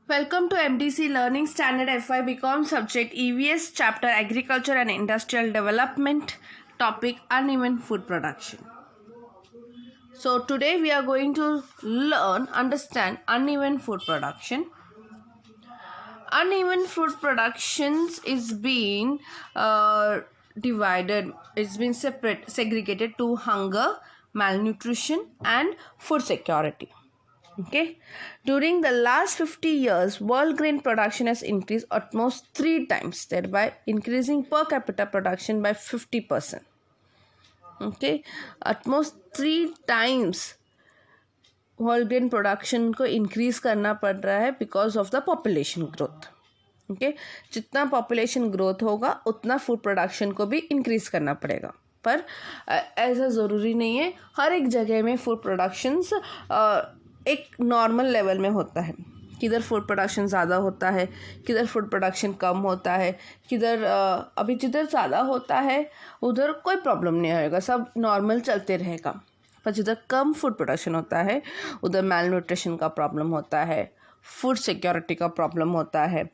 Welcome to MDC Learning Standard FY BCom subject EVS chapter Agriculture and Industrial Development, topic Uneven Food Production. So today we are going to understand uneven food production. Uneven food productions is being divided, it's been segregated to hunger, malnutrition and food security. Okay, during the last 50 years, world grain production has increased almost 3 times, thereby increasing per capita production by 50%. Okay, almost 3 times world grain production को increase करना पड़ रहा है because of the population growth. Okay, जितना population growth होगा उतना food production को भी increase करना पड़ेगा, पर ऐसा ज़रूरी नहीं है. हर एक जगह में food productions एक नॉर्मल लेवल में होता है. किधर फूड प्रोडक्शन ज़्यादा होता है, किधर फूड प्रोडक्शन कम होता है, किधर अभी जिधर ज़्यादा होता है उधर कोई प्रॉब्लम नहीं होगा, सब नॉर्मल चलते रहेगा. पर जिधर कम फूड प्रोडक्शन होता है उधर मैल न्यूट्रिशन का प्रॉब्लम होता है, फूड सिक्योरिटी का प्रॉब्लम होता है,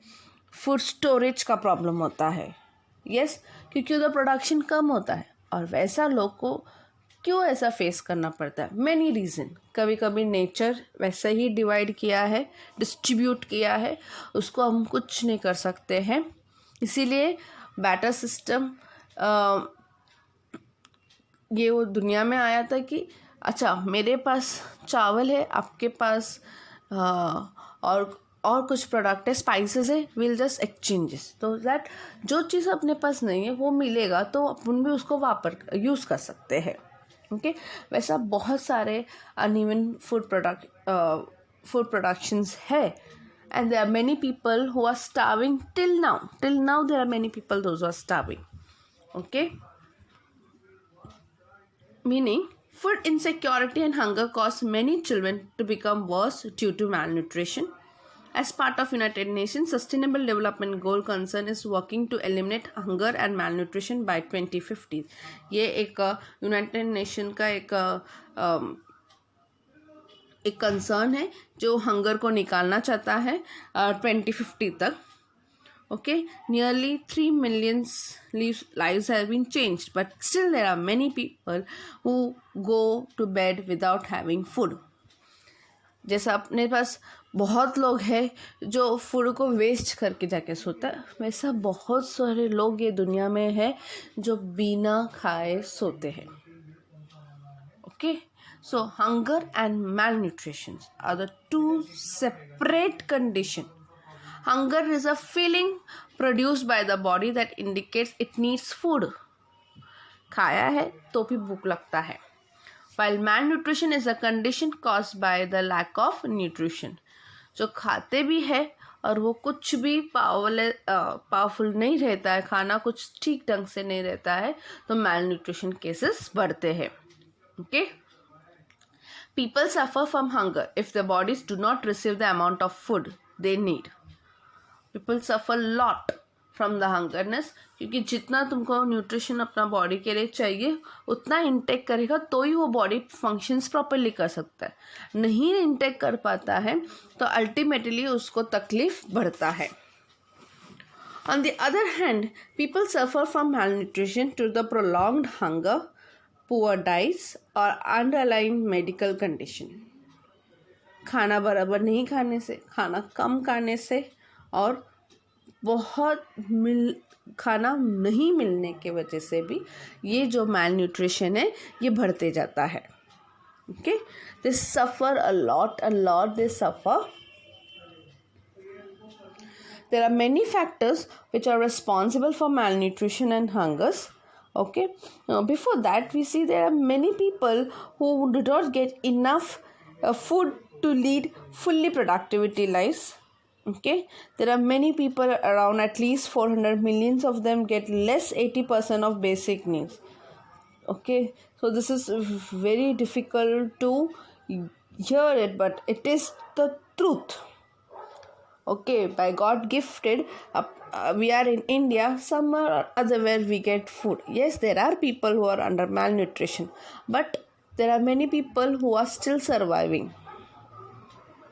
फूड स्टोरेज का प्रॉब्लम होता है. यस, क्योंकि उधर प्रोडक्शन कम होता है. और वैसा लोग को क्यों ऐसा फेस करना पड़ता है? Many reason. कभी कभी नेचर वैसे ही डिवाइड किया है, डिस्ट्रीब्यूट किया है, उसको हम कुछ नहीं कर सकते हैं. इसीलिए बैटर सिस्टम ये वो दुनिया में आया था कि अच्छा मेरे पास चावल है, आपके पास और कुछ प्रोडक्ट है, स्पाइसेस है, विल जस्ट एक्सचेंजेस. तो दैट जो चीज़ अपने पास नहीं है वो मिलेगा तो अपन भी उसको यूज़ कर सकते हैं. ओके, वैसा बहुत सारे अनइवन फूड प्रोडक्शंस है, and there are many people who are starving till now there are many people those are starving. Okay, meaning food insecurity and hunger cause many children to become worse due to malnutrition. As part of United Nations Sustainable Development Goal concern is working to eliminate hunger and malnutrition by 2050. ये एक United nation का एक concern है जो hunger को निकालना चाहता है 2050 तक. Okay, nearly 3 million lives have been changed, but still there are many people who go to bed without having food. जैसा अपने पास बहुत लोग हैं जो फूड को वेस्ट करके जाके सोता है, वैसा बहुत सारे लोग ये दुनिया में है जो बिना खाए सोते हैं. Okay, so hunger and malnutrition are the two separate conditions. Hunger is a feeling produced by the body that indicates it needs food. खाया है तो भी भूख लगता है. While malnutrition is a condition caused by the lack of nutrition. जो खाते भी है और वो कुछ भी पावरफुल नहीं रहता है, खाना कुछ ठीक ढंग से नहीं रहता है, तो malnutrition cases बढ़ते हैं. Okay? People suffer from hunger if their bodies do not receive the amount of food they need. People suffer lot from the hungerness, क्योंकि जितना तुमको न्यूट्रिशन अपना बॉडी के लिए चाहिए उतना इंटेक करेगा तो ही वो बॉडी फंक्शंस प्रॉपरली कर सकता है. नहीं इंटेक कर पाता है तो अल्टीमेटली उसको तकलीफ बढ़ता है. On the other hand, people suffer from malnutrition to the prolonged hunger, poor diets or underlying medical condition. खाना बराबर नहीं खाने से, खाना कम खाने से और बहुत खाना नहीं मिलने के वजह से भी ये जो मैल न्यूट्रिशन है ये बढ़ते जाता है. Okay, they suffer a lot they suffer. There are many factors which are responsible for malnutrition and hungers. Okay, before that we see there are many people who do not get enough food to lead fully productivity lives. Okay, there are many people around, at least 400 millions of them get less 80% of basic needs. Okay, so this is very difficult to hear it, but it is the truth. Okay, by God gifted, we are in India, somewhere or other where we get food. Yes, there are people who are under malnutrition, but there are many people who are still surviving.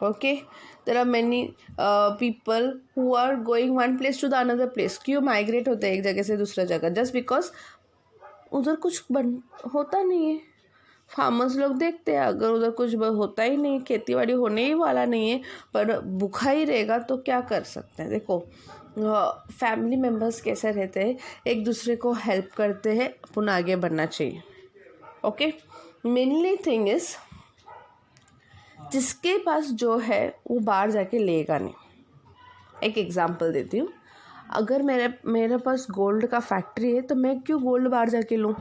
Okay, there are many people who are going one place to the another place. क्यों migrate होते हैं एक जगह से दूसरा जगह? Just because उधर कुछ होता नहीं है. फार्मर्स लोग देखते हैं अगर उधर कुछ होता ही नहीं, खेती बाड़ी होने ही वाला नहीं है, पर भूखा ही रहेगा तो क्या कर सकते हैं. देखो फैमिली मेम्बर्स कैसे रहते हैं, एक दूसरे को हेल्प करते हैं, अपन आगे बढ़ना चाहिए. ओके, मेनली थिंग इज जिसके पास जो है वो बाहर जाके लेगा नहीं. एक एग्जांपल देती हूँ. अगर मेरे पास गोल्ड का फैक्ट्री है तो मैं क्यों गोल्ड बाहर जाके लूँ?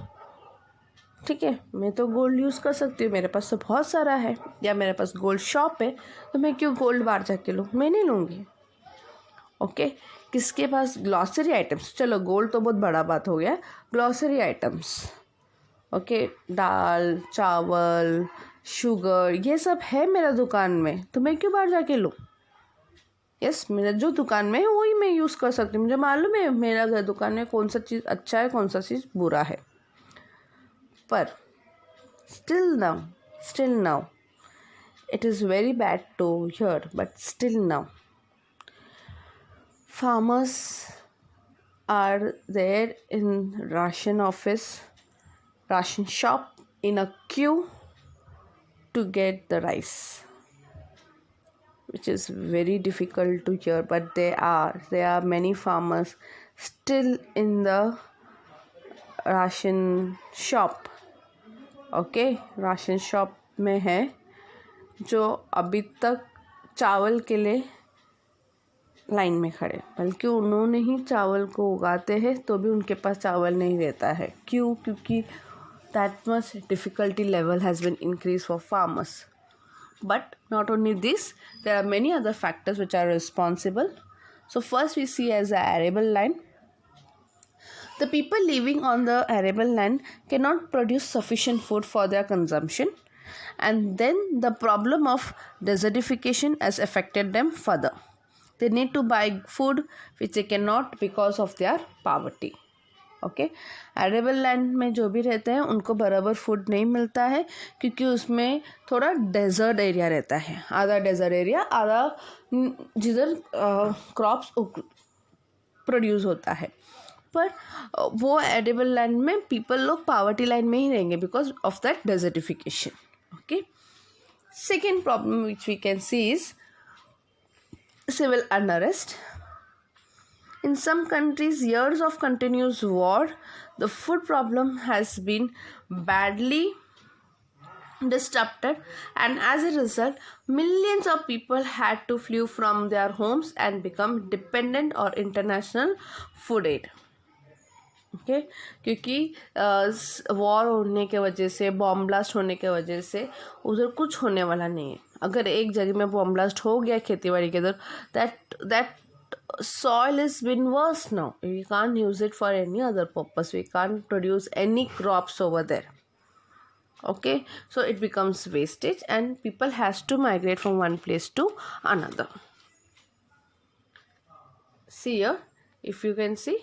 ठीक है, मैं तो गोल्ड यूज़ कर सकती हूँ, मेरे पास तो बहुत सारा है. या मेरे पास गोल्ड शॉप है तो मैं क्यों गोल्ड बाहर जाके लूँ? मैं नहीं लूँगी. ओके, किसके पास ग्लॉसरी आइटम्स, चलो गोल्ड तो बहुत बड़ा बात हो गया. ग्लॉसरी आइटम्स, ओके, दाल चावल शुगर ये सब है मेरा दुकान में, तो मैं क्यों बाहर जाके लूँ? यस, मेरा जो दुकान में है वही मैं यूज़ कर सकती हूँ. मुझे मालूम है मेरा घर दुकान में कौन सा चीज़ अच्छा है कौन सा चीज़ बुरा है. पर still now it is very bad to hear, but still now farmers are there in ration office, ration shop, in a queue to get the rice, which is very difficult to hear, but there are many farmers still in the ration shop. Okay, ration shop में है जो अभी तक चावल के लिए line में खड़े, बल्कि उन्होंने ही चावल को उगाते हैं तो भी उनके पास चावल नहीं रहता है. क्यों? क्योंकि that much difficulty level has been increase for farmers. But not only this, there are many other factors which are responsible. So first we see as the arable land. The people living on the arable land cannot produce sufficient food for their consumption, and then the problem of desertification has affected them further. They need to buy food which they cannot because of their poverty. Okay, arable land में जो भी रहते हैं उनको बराबर food नहीं मिलता है क्योंकि उसमें थोड़ा डेजर्ट एरिया रहता है. आधा डेजर्ट एरिया, आधा जिधर क्रॉप्स प्रोड्यूस होता है. पर वो एडिबल लैंड में पीपल लोग पावर्टी लाइन में ही रहेंगे because of that desertification. Okay, second problem which we can see is civil unrest. In some countries, years of continuous war, the food problem has been badly disrupted, and as a result, millions of people had to flee from their homes and become dependent on international food aid. Okay, क्योंकि war होने के वजह से, bomb blast होने के वजह से उधर कुछ होने वाला नहीं है. अगर एक जगह में बॉम्ब ब्लास्ट हो गया खेती बाड़ी के उधर, that soil is been worse now. We can't use it for any other purpose. We can't produce any crops over there. Okay, so it becomes wastage and people has to migrate from one place to another. See here, if you can see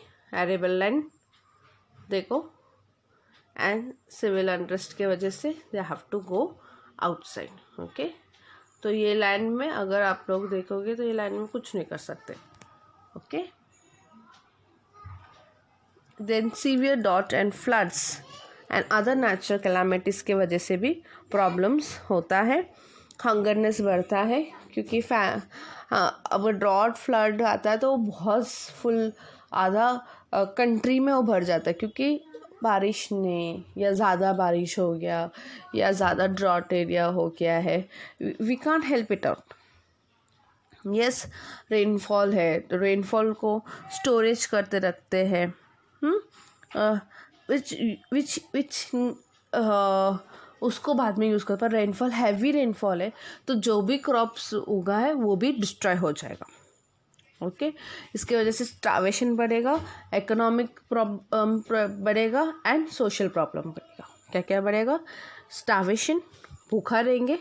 arable land, देखो, and civil unrest के वजह से they have to go outside. Okay, तो ये land में अगर आप लोग देखोगे तो ये लैंड में कुछ नहीं कर सकते. Okay, then severe drought and floods and other natural calamities के वजह से भी प्रॉब्लम्स होता है. हंगरनेस बढ़ता है क्योंकि अब ड्रॉट फ्लड आता है तो बहुत फुल आधा कंट्री में वो भर जाता है क्योंकि बारिश ने या ज़्यादा बारिश हो गया या ज़्यादा ड्रॉट एरिया हो गया है. We can't help it out. Yes, rainfall है तो रेनफॉल को स्टोरेज करते रखते हैं, विच उसको बाद में यूज़ कर. पर रेनफॉल, हैवी रेनफॉल है तो जो भी क्रॉप्स उगा है वो भी डिस्ट्रॉय हो जाएगा. ओके, इसके वजह से स्टार्वेशन बढ़ेगा, इकोनॉमिक प्रॉब्लम बढ़ेगा एंड सोशल प्रॉब्लम बढ़ेगा. क्या क्या बढ़ेगा? स्टार्वेशन, भूखा रहेंगे,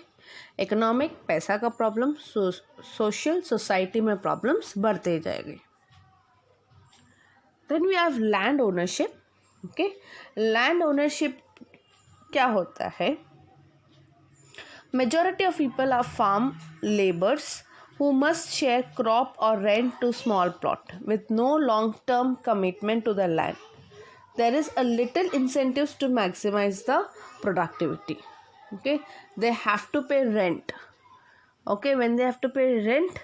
इकोनॉमिक, पैसा का प्रॉब्लम, सोशल, सोसाइटी में प्रॉब्लम्स बढ़ते जाएंगे. Then we have land ownership. Okay, land ownership क्या होता है? Majority of people are farm labours who must share crop or rent to small plot with no long-term commitment to the land. There is a little incentives to maximize the productivity. Okay, they have to pay rent. Okay, when they have to pay rent,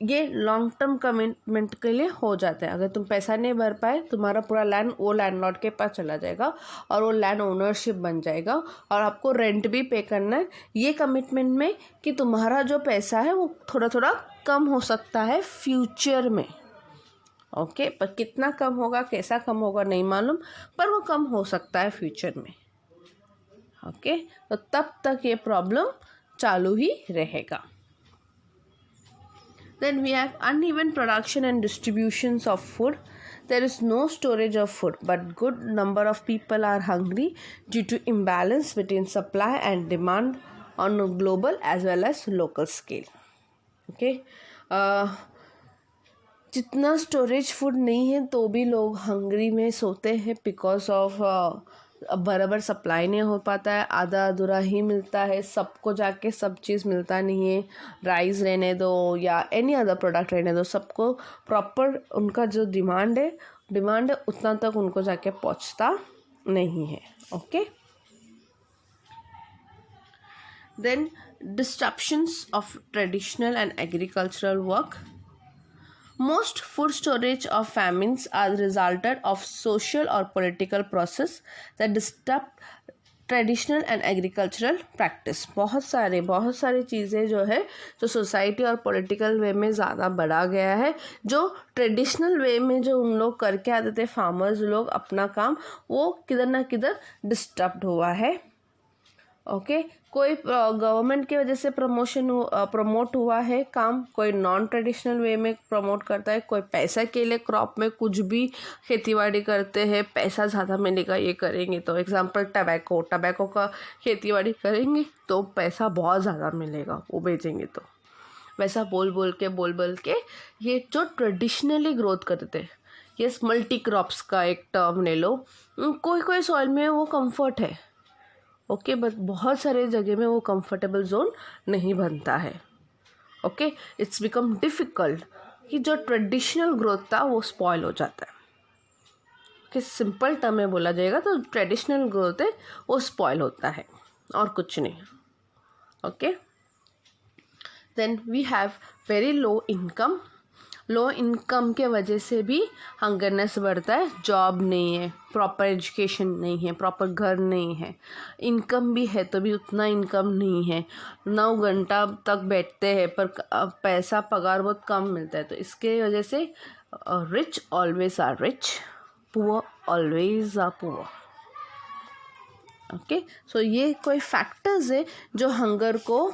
ये long term commitment के लिए हो जाता है. अगर तुम पैसा नहीं भर पाए, तुम्हारा पूरा लैंड वो लैंडलॉर्ड के पास चला जाएगा और वो लैंड ओनरशिप बन जाएगा और आपको रेंट भी पे करना है. ये कमिटमेंट में कि तुम्हारा जो पैसा है वो थोड़ा थोड़ा कम हो सकता है फ्यूचर में. ओके, पर कितना कम होगा, कैसा कम होगा नहीं मालूम, पर वो कम हो सकता है फ्यूचर में. ओके, तो तब तक ये प्रॉब्लम चालू ही रहेगा. Then we have uneven production and distributions of food. There is no storage of food, but good number of people are hungry due to imbalance between supply and demand on a global as well as local scale. Okay, जितना storage food नहीं है तो भी लोग hungry में सोते हैं because of बराबर सप्लाई नहीं हो पाता है, आधा अधूरा ही मिलता है, सबको जाके सब चीज़ मिलता नहीं है. राइस रहने दो या एनी अदर प्रोडक्ट रहने दो, सबको प्रॉपर उनका जो डिमांड है उतना तक उनको जाके पहुंचता नहीं है. Okay, then disruptions of traditional and agricultural work. Most food storage of famines are the result of social or political process that disrupt traditional and agricultural practice. बहुत सारी चीज़ें जो है जो सोसाइटी और पॉलिटिकल वे में ज़्यादा बढ़ा गया है, जो ट्रेडिशनल वे में जो उन लोग करके आते थे फार्मर्स लोग अपना काम, वो किधर ना किधर डिस्टर्ब हुआ है. ओके, कोई गवर्नमेंट की वजह से प्रमोट हुआ है काम, कोई नॉन ट्रेडिशनल वे में प्रमोट करता है, कोई पैसा के लिए क्रॉप में कुछ भी खेतीबाड़ी करते हैं, पैसा ज़्यादा मिलेगा ये करेंगे. तो एग्जांपल टबैको का खेतीबाड़ी करेंगे तो पैसा बहुत ज़्यादा मिलेगा, वो बेचेंगे तो. वैसा बोल के ये जो ट्रेडिशनली ग्रोथ करते हैं, ये मल्टी क्रॉप्स का एक टर्म ले लो. कोई सॉइल में वो कंफर्ट है, ओके, बट बहुत सारे जगह में वो कंफर्टेबल जोन नहीं बनता है. ओके, इट्स बिकम डिफ़िकल्ट कि जो ट्रेडिशनल ग्रोथ था वो स्पॉइल हो जाता है. कि सिंपल टर्म में बोला जाएगा तो ट्रेडिशनल ग्रोथ है वो स्पॉइल होता है और कुछ नहीं. Okay, then we have very low income के वजह से भी हंगरनेस बढ़ता है. जॉब नहीं है, प्रॉपर एजुकेशन नहीं है, प्रॉपर घर नहीं है, इनकम भी है तो भी उतना इनकम नहीं है, 9 घंटा तक बैठते हैं पर पैसा पगार बहुत कम मिलता है. तो इसके वजह से rich always are rich, poor always are poor. Okay, so ये कोई फैक्टर्स है जो हंगर को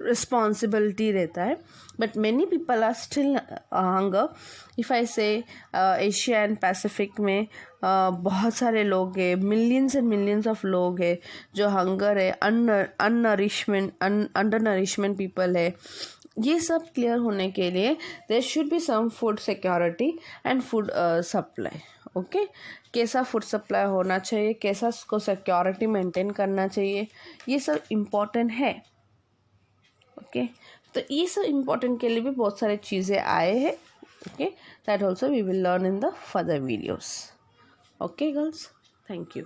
रिस्पॉन्सिबिलिटी रहता है. But many people are still hunger. If I say Asia and Pacific में बहुत सारे लोग हैं, मिलियंस एंड मिलियंस ऑफ लोग हैं जो हंगर है, अंडर नरिशमेंट पीपल है. ये सब क्लियर होने के लिए there should be some food security and food supply. Okay, कैसा फूड सप्लाई होना चाहिए, कैसा उसको सिक्योरिटी मेंटेन करना चाहिए, ये सब इम्पोर्टेंट है. ओके, तो ये सब इम्पोर्टेंट के लिए भी बहुत सारे चीज़ें आए हैं. Okay, that also we will learn in the further videos. Okay girls, thank you.